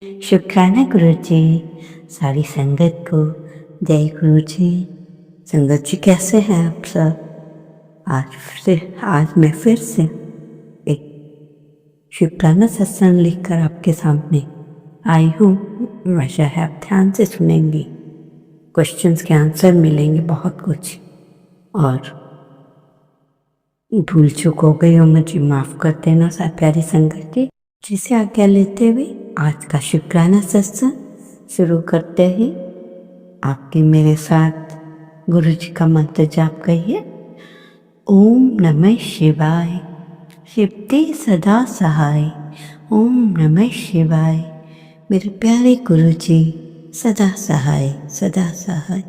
शुक्राना गुरु जी। सारी संगत को जय गुरु जी। संगत जी कैसे हैं आप सब? आज मैं फिर से एक शुक्राना सत्संग लिखकर आपके सामने आई हूँ। आशा है आप ध्यान से सुनेंगे, क्वेश्चंस के आंसर मिलेंगे बहुत कुछ, और भूल चूक हो गई हो मुझे माफ़ कर देना प्यारी संगत जी। जिसे आज्ञा लेते हुए आज का शुक्राना सत्संग शुरू करते ही आपके मेरे साथ गुरु जी का मंत्र जाप कहिए। ओम नमः शिवाय, शिवते सदा सहाय। ओम नमः शिवाय, मेरे प्यारे गुरु जी सदा सहाय सदा सहाय।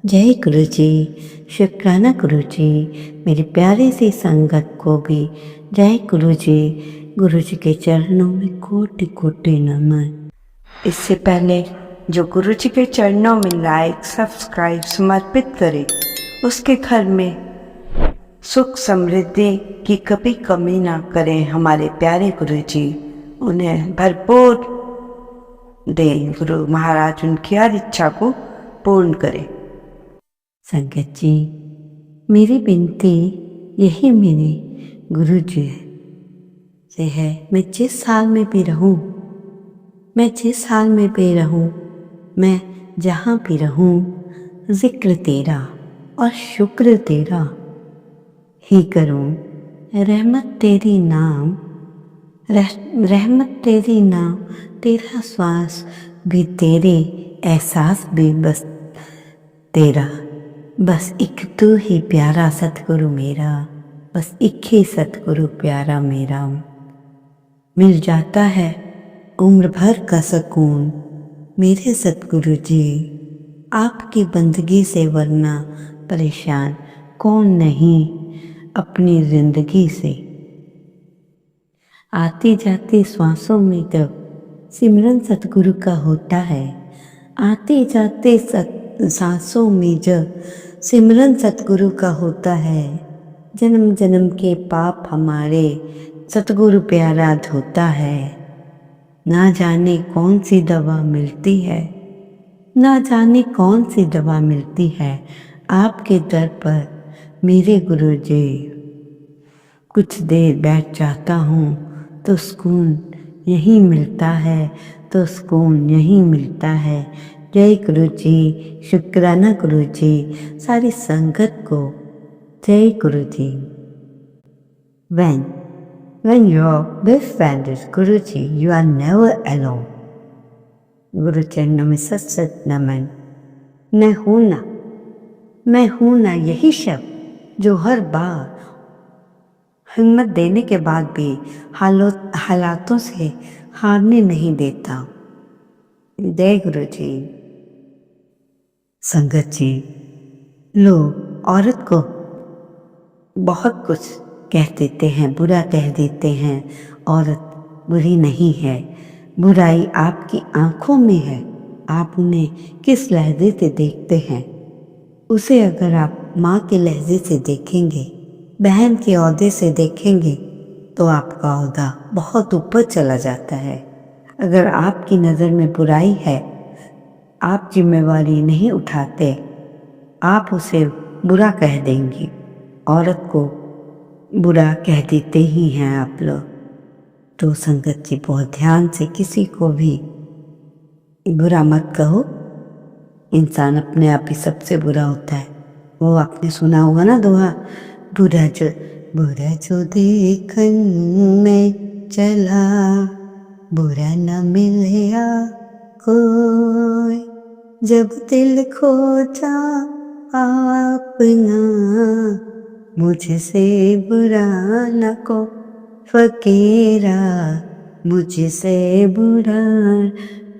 जय गुरु जी। शुक्राना गुरु जी। मेरी प्यारी सी संगत को भी जय गुरु जी। गुरु जी के चरणों में कोटि कोटि नमन। इससे पहले जो गुरु जी के चरणों में लाइक सब्सक्राइब समर्पित करे, उसके घर में सुख समृद्धि की कभी कमी ना करें हमारे प्यारे गुरु जी। उन्हें भरपूर दे गुरु महाराज, उनकी हर इच्छा को पूर्ण करें। संगत जी, मेरी विनती यही मेरे गुरु जी से है, मैं जिस हाल में भी रहूं, मैं जहाँ भी रहूं, जिक्र तेरा और शुक्र तेरा ही करूं। रहमत तेरी नाम, तेरा श्वास भी तेरे, एहसास भी बस तेरा। बस एक तू ही प्यारा सतगुरु मेरा, बस एक ही सतगुरु प्यारा मेरा। मिल जाता है उम्र भर का सुकून मेरे सतगुरु जी, आपकी बंदगी से वरना परेशान कौन नहीं अपनी जिंदगी से। आती जाती सांसों में जब सिमरन सतगुरु का होता है, आते जाते सांसों में जब सिमरन सतगुरु का होता है, जन्म जन्म के पाप हमारे सतगुरु प्यारा धोता है। ना जाने कौन सी दवा मिलती है, ना जाने कौन सी दवा मिलती है आपके दर पर मेरे गुरु जी। कुछ देर बैठ जाता हूँ तो सुकून यहीं मिलता है, तो सुकून यहीं मिलता है। जय गुरु जी। शुक्राना गुरु जी। सारी संगत को जय गुरु जी। When your best friend is Guruji, you are never alone. गुरु चरणों में सच सच नमन। मैं हूं ना यही शब्द जो हर बार हिम्मत देने के बाद भी हालातों से हारने नहीं देता। जय गुरु जी। संगत जी, लोग औरत को बहुत कुछ कह देते हैं, बुरा कह देते हैं। औरत बुरी नहीं है, बुराई आपकी आंखों में है। आप उन्हें किस लहजे से देखते हैं, उसे अगर आप माँ के लहजे से देखेंगे, बहन के ओहदे से देखेंगे, तो आपका ओहदा बहुत ऊपर चला जाता है। अगर आपकी नज़र में बुराई है, आप जिम्मेवारी नहीं उठाते, आप उसे बुरा कह देंगी। औरत को बुरा कह देते ही हैं आप लोग। तो संगत जी, बहुत ध्यान से किसी को भी बुरा मत कहो। इंसान अपने आप ही सबसे बुरा होता है। वो आपने सुना होगा ना दोहा, बुरा जो देखन में चला, बुरा न मिलया कोई। जब दिल खोजा आपना, मुझसे बुरा न को फकीरा, मुझसे बुरा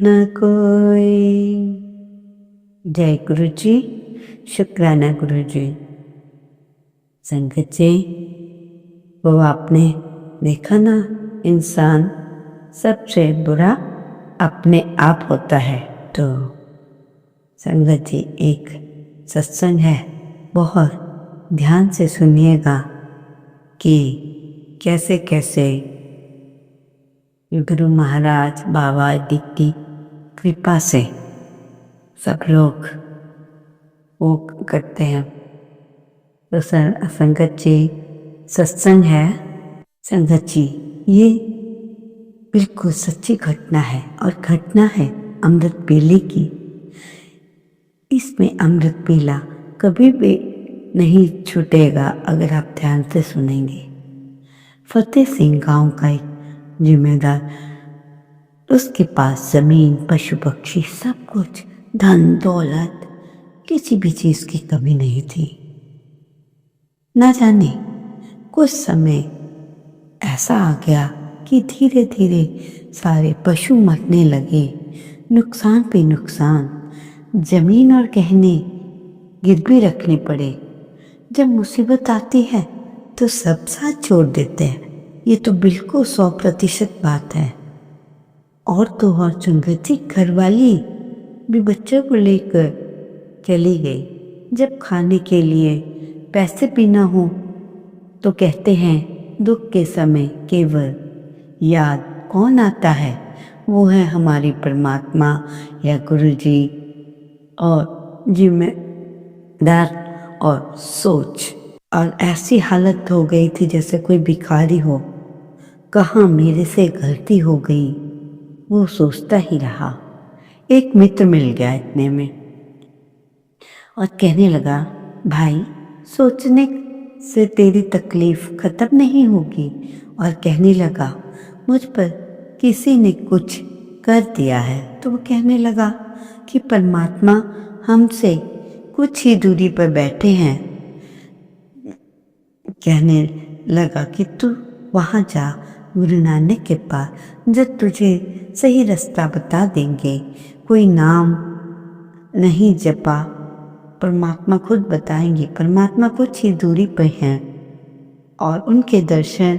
न कोई। जय गुरु जी। शुक्राना गुरु जी। संगत जी, वो आपने देखा ना, इंसान सबसे बुरा अपने आप होता है। तो संगत जी, एक सत्संग है, बहुत ध्यान से सुनिएगा कि कैसे कैसे गुरु महाराज बाबा आदि की कृपा से सब लोग वो करते हैं। तो संगत जी, सत्संग है संगत जी, ये बिल्कुल सच्ची घटना है और घटना है अमृत वेले की। इसमें अमृत वेला कभी भी नहीं छूटेगा अगर आप ध्यान से सुनेंगे। फतेह सिंह गांव का एक जिम्मेदार, उसके पास जमीन, पशु पक्षी, सब कुछ, धन दौलत, किसी भी चीज की कमी नहीं थी। न जाने कुछ समय ऐसा आ गया कि धीरे धीरे सारे पशु मरने लगे, नुकसान पे नुकसान, जमीन और गहने गिरवी रखने पड़े। जब मुसीबत आती है तो सब साथ छोड़ देते हैं, ये तो बिल्कुल 100% बात है। और तो और संगत जी, घरवाली भी बच्चों को लेकर चली गई। जब खाने के लिए पैसे भी ना हो तो कहते हैं दुख के समय केवल याद कौन आता है, वो है हमारी परमात्मा या गुरु जी और जिम्मेदार और सोच। और ऐसी हालत हो गई थी जैसे कोई भिखारी हो, कहाँ मेरे से गलती हो गई वो सोचता ही रहा। एक मित्र मिल गया इतने में और कहने लगा, भाई सोचने से तेरी तकलीफ खत्म नहीं होगी। और कहने लगा, मुझ पर किसी ने कुछ कर दिया है। तो वो कहने लगा कि परमात्मा हमसे कुछ ही दूरी पर बैठे हैं। कहने लगा कि तू वहाँ जा गुरु नानक के पास, जब तुझे सही रास्ता बता देंगे। कोई नाम नहीं जपा, परमात्मा खुद बताएंगे। परमात्मा कुछ ही दूरी पर हैं और उनके दर्शन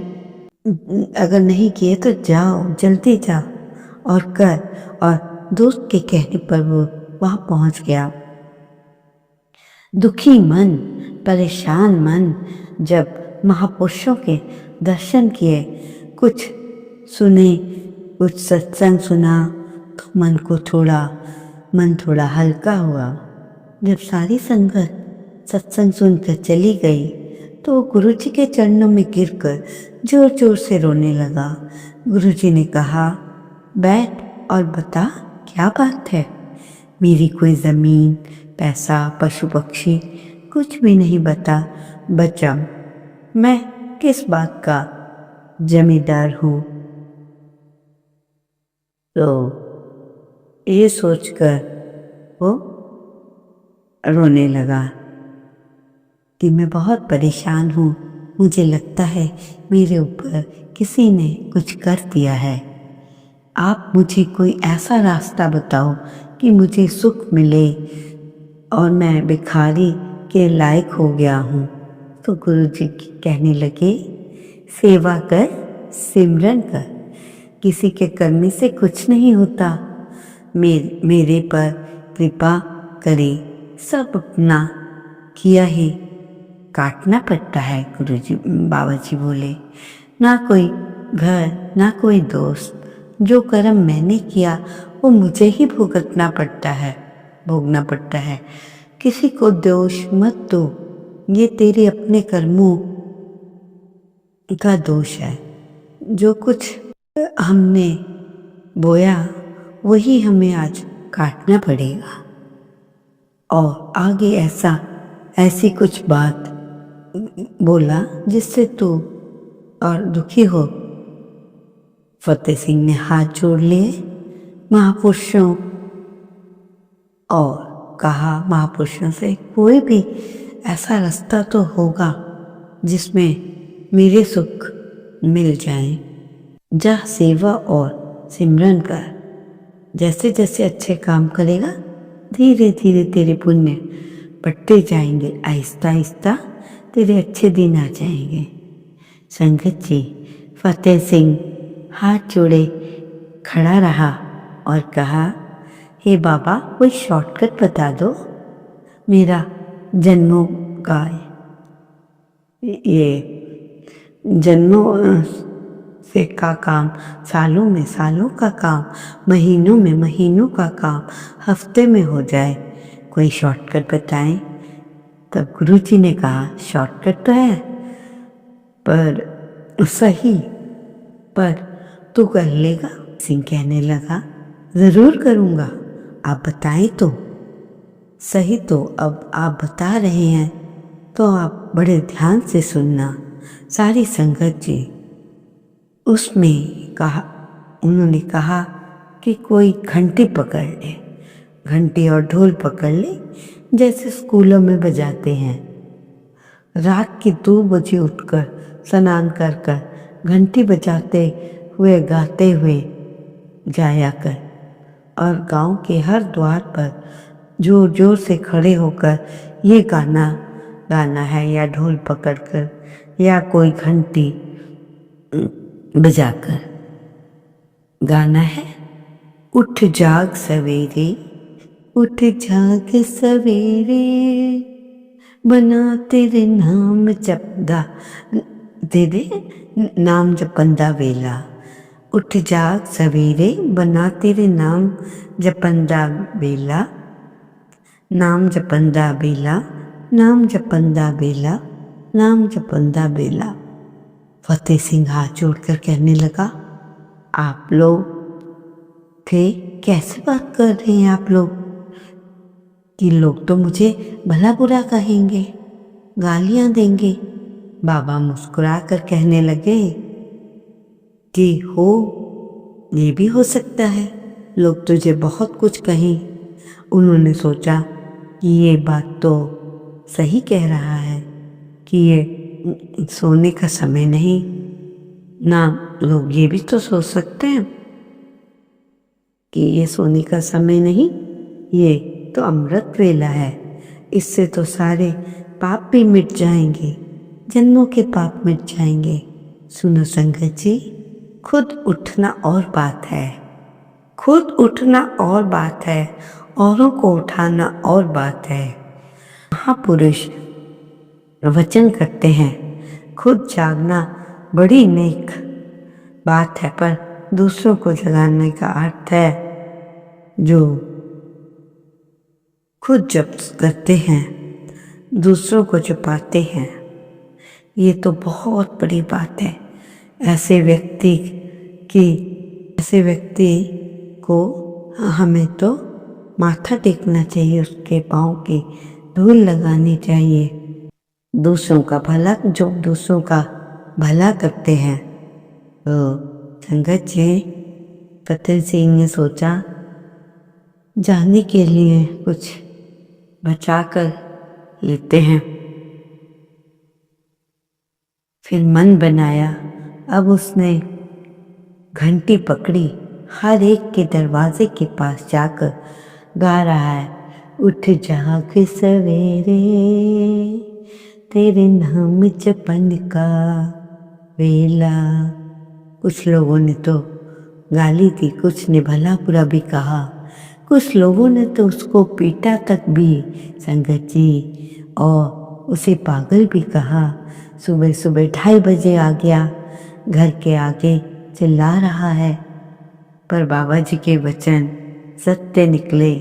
अगर नहीं किए तो जाओ, जल्दी जाओ और कर। और दोस्त के कहने पर वो वहाँ पहुँच गया। दुखी मन, परेशान मन जब महापुरुषों के दर्शन किए, कुछ सुने, कुछ सत्संग सुना तो मन थोड़ा हल्का हुआ। जब सारी संगत सत्संग सुनकर चली गई तो गुरु जी के चरणों में गिरकर जोर जोर से रोने लगा। गुरु जी ने कहा, बैठ और बता क्या बात है। मेरी कोई जमीन, पैसा, पशु पक्षी कुछ भी नहीं बचा। मैं किस बात का जमींदार हूँ। तो ये सोचकर वो रोने लगा कि मैं बहुत परेशान हूँ, मुझे लगता है मेरे ऊपर किसी ने कुछ कर दिया है। आप मुझे कोई ऐसा रास्ता बताओ कि मुझे सुख मिले और मैं भिखारी के लायक हो गया हूँ। तो गुरु जी कहने लगे, सेवा कर, सिमरन कर, किसी के करने से कुछ नहीं होता। मेरे पर कृपा करे, सब अपना किया ही काटना पड़ता है। गुरु जी बाबा जी बोले, ना कोई घर ना कोई दोस्त, जो कर्म मैंने किया वो मुझे ही भुगतना भोगना पड़ता है। किसी को दोष मत दो, ये तेरे अपने कर्मों का दोष है। जो कुछ हमने बोया वही हमें आज काटना पड़ेगा। और आगे ऐसी कुछ बात बोला जिससे तू और दुखी हो। फतेह सिंह ने हाथ जोड़ लिए महापुरुषों और कहा, महापुरुषों से कोई भी ऐसा रास्ता तो होगा जिसमें मेरे सुख मिल जाए। जा सेवा और सिमरन कर, जैसे जैसे अच्छे काम करेगा धीरे धीरे तेरे पुण्य बढ़ते जाएंगे, आहिस्ता आहिस्ता तेरे अच्छे दिन आ जाएंगे। संगत जी, फतेह सिंह हाथ जोड़े खड़ा रहा और कहा, हे बाबा कोई शॉर्टकट बता दो, मेरा जन्मों हफ्ते का काम सालों में, सालों का काम महीनों में, महीनों का काम हफ्ते में हो जाए। कोई शॉर्टकट बताएं। तब गुरुजी ने कहा, शॉर्टकट तो है पर सही, पर तू कर लेगा? सिंह कहने लगा, जरूर करूँगा, आप बताएं तो सही। तो अब आप बता रहे हैं तो आप बड़े ध्यान से सुनना। सारी संगत जी उसमें कहा, उन्होंने कहा कि कोई घंटी पकड़ ले, घंटी और ढोल पकड़ ले, जैसे स्कूलों में बजाते हैं। रात के 2 बजे उठकर स्नान कर कर घंटी बजाते हुए गाते हुए जाया कर, और गांव के हर द्वार पर जोर जोर से खड़े होकर ये गाना गाना है, या ढोल पकड़कर या कोई घंटी बजाकर गाना है। उठ जाग सवेरे, उठ जाग सवेरे, बना तेरे नाम जपदा, तेरे नाम जपंदा वेला। उठ जाग सवेरे, बना तेरे नाम जपंदा वेला, नाम जपंदा बेला, नाम जपंदा बेला, नाम जपंदा बेला। फतेह सिंह हाथ जोड़कर कहने लगा, आप लोग थे, कैसे बात कर रहे हैं आप लोग? कि लोग तो मुझे भला बुरा कहेंगे, गालियां देंगे। बाबा मुस्कुरा कर कहने लगे कि हो, ये भी हो सकता है, लोग तुझे बहुत कुछ कहें। उन्होंने सोचा कि ये बात तो सही कह रहा है कि ये सोने का समय नहीं ना। लोग ये भी तो सोच सकते हैं कि ये सोने का समय नहीं, ये तो अमृत वेला है, इससे तो सारे पाप भी मिट जाएंगे, जन्मों के पाप मिट जाएंगे। सुनो संगत जी, खुद उठना और बात है, खुद उठना और बात है, औरों को उठाना और बात है। महापुरुष वचन करते हैं, खुद जागना बड़ी नेक बात है, पर दूसरों को जगाने का अर्थ है जो खुद जप करते हैं, दूसरों को जपाते हैं। ये तो बहुत बड़ी बात है। ऐसे व्यक्ति को हमें तो माथा टेकना चाहिए, उसके पाँव की धूल लगानी चाहिए। दूसरों का भला, जो दूसरों का भला करते हैं। तो संगत जी, फतेह सिंह ने सोचा जाने के लिए कुछ बचा कर लेते हैं। फिर मन बनाया, अब उसने घंटी पकड़ी, हर एक के दरवाजे के पास जाकर गा रहा है, उठ जाग सवेरे, तेरे नाम जपन का वेला। कुछ लोगों ने तो गाली दी, कुछ ने भला बुरा भी कहा, कुछ लोगों ने तो उसको पीटा तक भी संगत जी, और उसे पागल भी कहा। सुबह सुबह 2:30 बजे आ गया, घर के आगे चिल्ला रहा है, पर बाबा जी के वचन सत्य निकले।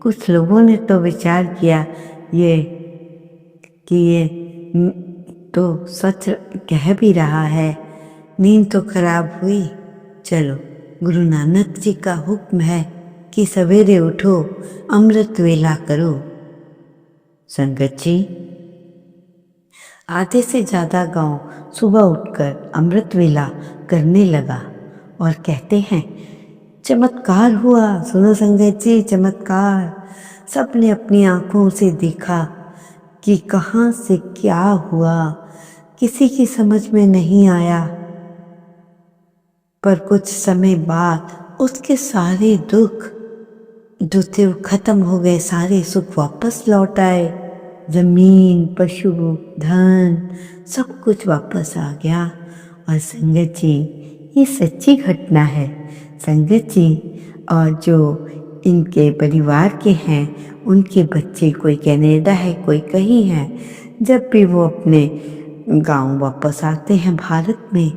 कुछ लोगों ने तो विचार किया ये तो सच कह भी रहा है, नींद तो खराब हुई। चलो, गुरु नानक जी का हुक्म है कि सवेरे उठो, अमृत वेला करो। संगत जी, आधे से ज़्यादा गांव सुबह उठकर अमृत वेला करने लगा और कहते हैं चमत्कार हुआ। सुनो संगत जी, चमत्कार। सबने अपनी आंखों से देखा कि कहाँ से क्या हुआ, किसी की समझ में नहीं आया। पर कुछ समय बाद उसके सारे दुख जो थे खत्म हो गए, सारे सुख वापस लौट आए। जमीन, पशु, धन, सब कुछ वापस आ गया। और संगत जी, ये सच्ची घटना है संगत जी। और जो इनके परिवार के हैं, उनके बच्चे कोई कनाडा है, कोई कहीं है, जब भी वो अपने गांव वापस आते हैं भारत में,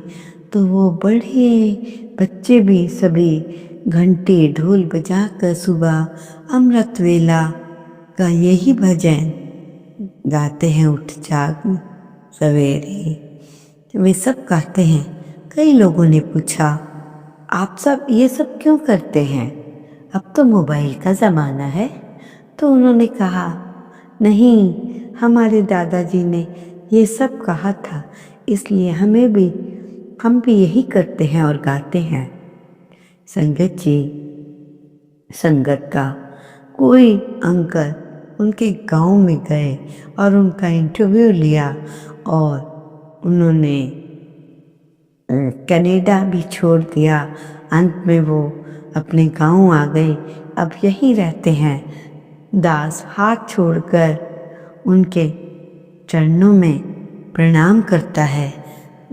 तो वो बड़े बच्चे भी सभी घंटी ढोल बजाकर सुबह अमृत वेला का यही भजन गाते हैं, उठ जाग सवेरे। वे सब गाते हैं। कई लोगों ने पूछा, आप सब ये सब क्यों करते हैं? अब तो मोबाइल का ज़माना है। तो उन्होंने कहा, नहीं, हमारे दादाजी ने ये सब कहा था, इसलिए हम भी यही करते हैं और गाते हैं। संगत जी, संगत का कोई अंकल उनके गांव में गए और उनका इंटरव्यू लिया और उन्होंने कनाडा भी छोड़ दिया। अंत में वो अपने गांव आ गए, अब यहीं रहते हैं। दास हाथ छोड़कर उनके चरणों में प्रणाम करता है।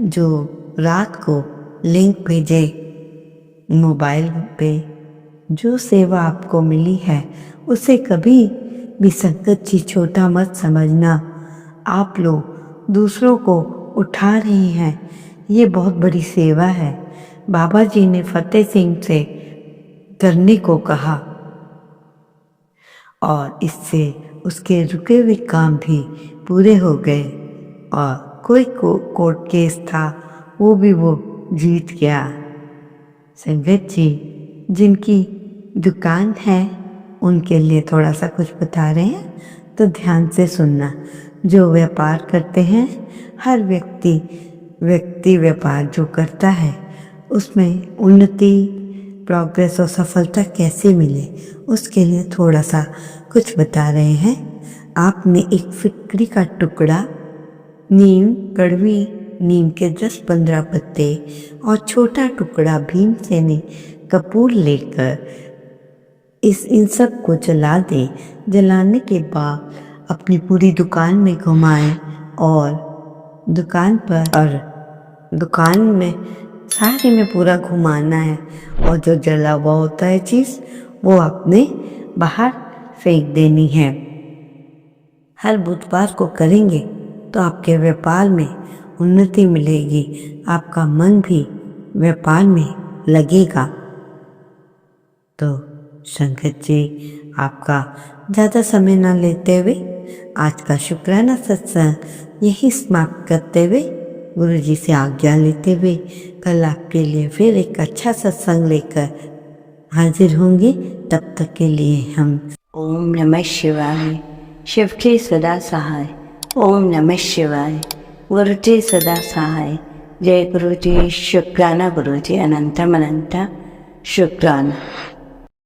जो रात को लिंक भेजे मोबाइल पे, जो सेवा आपको मिली है उसे कभी भी संगत जी छोटा मत समझना। आप लोग दूसरों को उठा रही हैं, ये बहुत बड़ी सेवा है। बाबा जी ने फतेह सिंह से करने को कहा और इससे उसके रुके हुए काम भी पूरे हो गए और कोई कोर्ट केस था वो जीत गया। संगत जी, जिनकी दुकान है उनके लिए थोड़ा सा कुछ बता रहे हैं, तो ध्यान से सुनना। जो व्यापार करते हैं, हर व्यक्ति व्यापार जो करता है उसमें उन्नति, प्रोग्रेस और सफलता कैसे मिले, उसके लिए थोड़ा सा कुछ बता रहे हैं। आपने एक फिक्री का टुकड़ा, नीम, कड़वी नीम के 10-15 पत्ते और छोटा टुकड़ा भीमसेनी कपूर लेकर इन सब को जला दें। जलाने के बाद अपनी पूरी दुकान में घुमाएं और दुकान में सारे में पूरा घुमाना है और जो जला हुआ होता है चीज़ वो आपने बाहर फेंक देनी है। हर बुधवार को करेंगे तो आपके व्यापार में उन्नति मिलेगी, आपका मन भी व्यापार में लगेगा। तो संगत जी, आपका ज़्यादा समय न लेते हुए आज का शुक्राना सत्संग यही समाप्त करते हुए, गुरु जी से आज्ञा लेते हुए, कल आपके लिए फिर एक अच्छा सत्संग लेकर हाजिर होंगे। तब तक के लिए हम ओम नमः शिवाय। शिव के सदा सहाय। ओम नमः शिवाय। गुरु जी सदा सहाय। जय गुरु जी। शुक्राना गुरु जी। अनंतम अनंत शुक्राना।